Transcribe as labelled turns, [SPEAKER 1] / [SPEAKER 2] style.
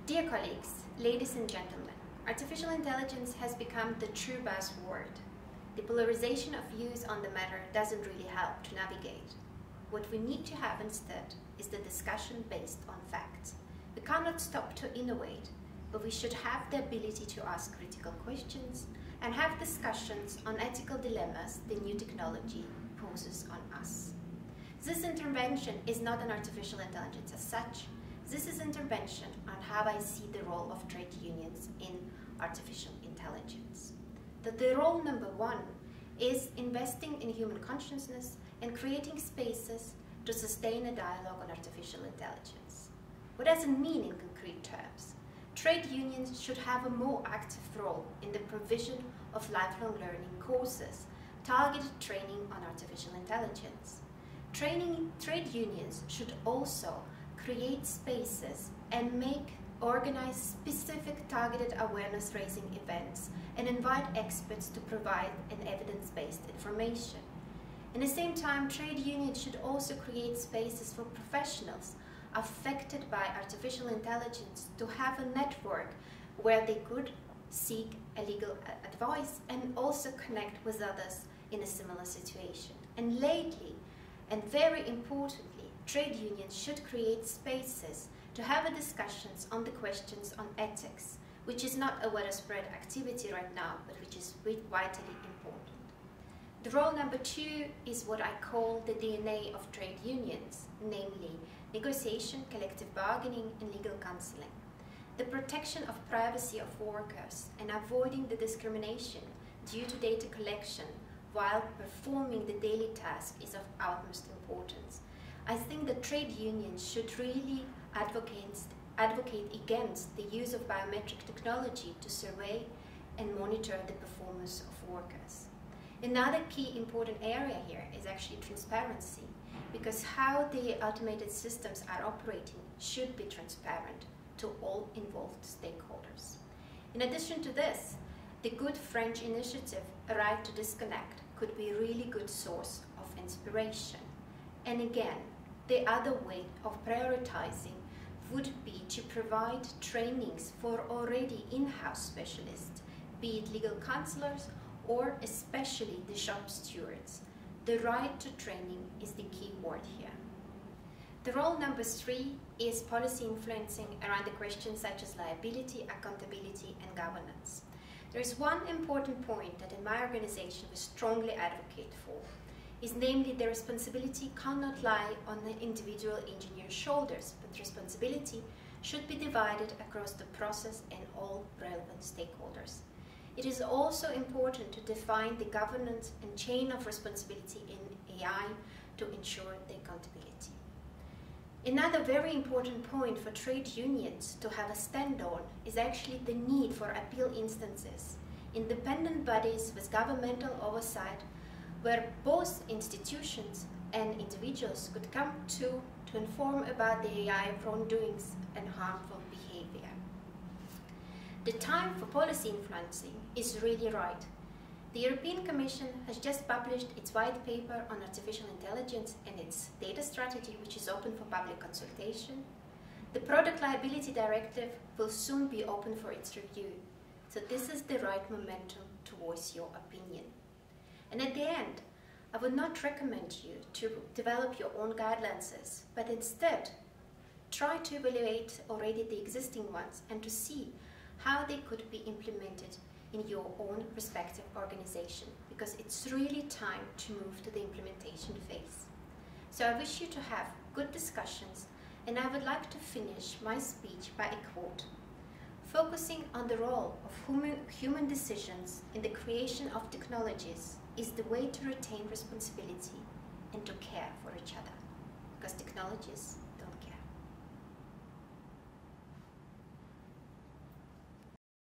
[SPEAKER 1] Dear colleagues, ladies and gentlemen, artificial intelligence has become the true buzzword. The polarization of views on the matter doesn't really help to navigate. What we need to have instead is the discussion based on facts. We cannot stop to innovate, but we should have the ability to ask critical questions and have discussions on ethical dilemmas the new technology poses on us. This intervention is not an artificial intelligence as such. This is intervention on how I see the role of trade unions in artificial intelligence. The role number one is investing in human consciousness and creating spaces to sustain a dialogue on artificial intelligence. What does it mean in concrete terms? Trade unions should have a more active role in the provision of lifelong learning courses, targeted training on artificial intelligence. Trade unions should also create spaces and organize specific targeted awareness-raising events and invite experts to provide an evidence-based information. At the same time, trade unions should also create spaces for professionals affected by artificial intelligence to have a network where they could seek a legal advice and also connect with others in a similar situation. And lately, and very importantly, trade unions should create spaces to have discussions on the questions on ethics, which is not a widespread activity right now, but which is vitally important. The role number two is what I call the DNA of trade unions, namely negotiation, collective bargaining, and legal counseling. The protection of privacy of workers and avoiding the discrimination due to data collection while performing the daily task is of utmost importance. I think that trade unions should really advocate against the use of biometric technology to survey and monitor the performance of workers. Another key important area here is actually transparency, because how the automated systems are operating should be transparent to all involved stakeholders. In addition to this, the good French initiative, A Right to Disconnect, could be a really good source of inspiration. And again, the other way of prioritizing would be to provide trainings for already in-house specialists, be it legal counselors or especially the shop stewards. The right to training is the key word here. The role number three is policy influencing around the questions such as liability, accountability, and governance. There is one important point that in my organization we strongly advocate for, is namely the responsibility cannot lie on the individual engineer's shoulders, but responsibility should be divided across the process and all relevant stakeholders. It is also important to define the governance and chain of responsibility in AI to ensure the accountability. Another very important point for trade unions to have a stand on is actually the need for appeal instances, independent bodies with governmental oversight where both institutions and individuals could come to inform about the AI wrongdoings and harmful behavior. The time for policy influencing is really right. The European Commission has just published its white paper on artificial intelligence and its data strategy, which is open for public consultation. The Product Liability Directive will soon be open for its review. So this is the right momentum to voice your opinion. And at the end, I would not recommend you to develop your own guidelines, but instead try to evaluate already the existing ones and to see how they could be implemented in your own respective organization, because it's really time to move to the implementation phase. So I wish you to have good discussions, and I would like to finish my speech by a quote. Focusing on the role of human decisions in the creation of technologies is the way to retain responsibility and to care for each other, because technologies